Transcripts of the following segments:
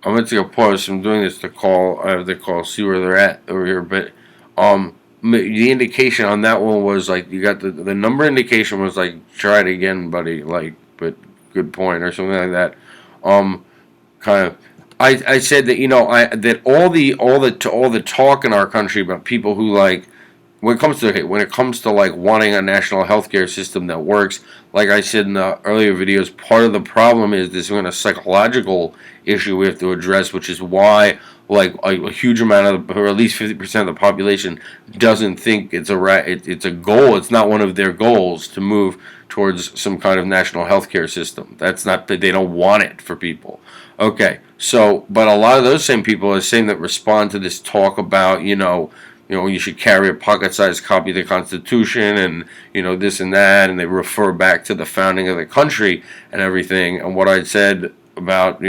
I'm going to take a pause. I'm doing this to call. I have to call, see where they're at over here. But the indication on that one was like you got the number indication was like try it again, buddy. Like, but good point or something like that. Kind of. I said that that all the talk in our country about people who like when it comes to like wanting a national healthcare system that works, like I said in the earlier videos, part of the problem is there's a psychological issue we have to address, which is why like a huge amount of, or at least 50% of the population doesn't think it's a goal. It's not one of their goals to move towards some kind of national healthcare system. That's not that they don't want it for people. Okay, so but a lot of those same people are saying that respond to this talk about you should carry a pocket-sized copy of the Constitution and this and that, and they refer back to the founding of the country and everything. And what I said about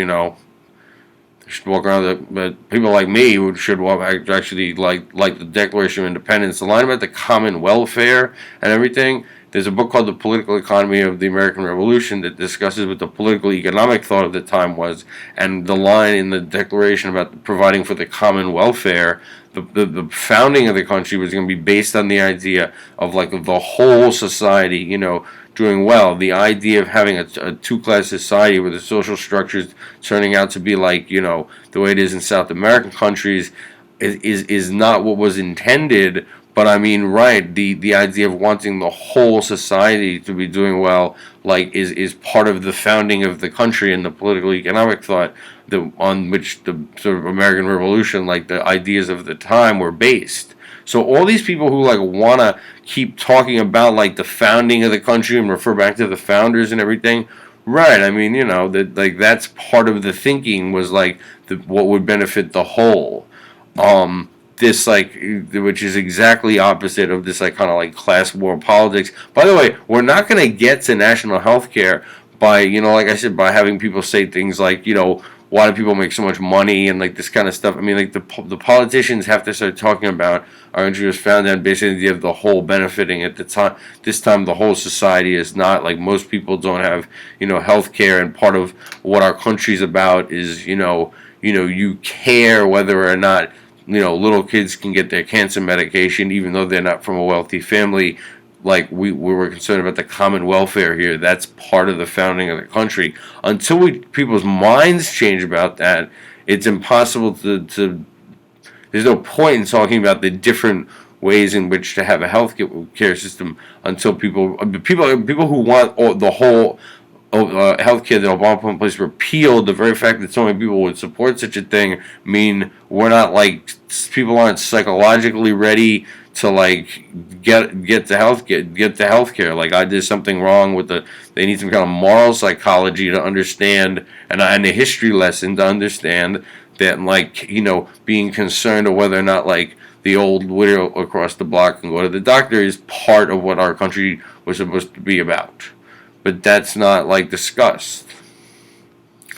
should walk around but people like me who should walk actually like the Declaration of Independence, the line about the common welfare and everything. There's a book called The Political Economy of the American Revolution that discusses what the political economic thought of the time was, and the line in the Declaration about providing for the common welfare. The founding of the country was going to be based on the idea of like the whole society, doing well. The idea of having a two-class society where the social structures turning out to be like the way it is in South American countries is not what was intended. But I mean, right, the idea of wanting the whole society to be doing well, like, is part of the founding of the country and the political economic thought on which the sort of American Revolution, like the ideas of the time, were based. So all these people who like want to keep talking about like the founding of the country and refer back to the founders and everything, right? I mean, that like that's part of the thinking was like what would benefit the whole. This like which is exactly opposite of this like kind of like class war politics. By the way, we're not going to get to national health care by like I said, by having people say things like why do people make so much money and like this kind of stuff. I mean, like the politicians have to start talking about our country was founded on basically the whole benefiting at the time. This time the whole society is not, like, most people don't have health care, and part of what our country's about is you care whether or not little kids can get their cancer medication, even though they're not from a wealthy family. Like, we were concerned about the common welfare here. That's part of the founding of the country. Until people's minds change about that, it's impossible to there's no point in talking about the different ways in which to have a health care system until people who want the whole healthcare that Obama put in place repealed. The very fact that so many people would support such a thing mean we're not, like, people aren't psychologically ready to like get the healthcare. Like, there's something wrong with they need some kind of moral psychology to understand, and a history lesson to understand that, like, being concerned of whether or not, like, the old widow across the block can go to the doctor is part of what our country was supposed to be about. But that's not, like, discussed.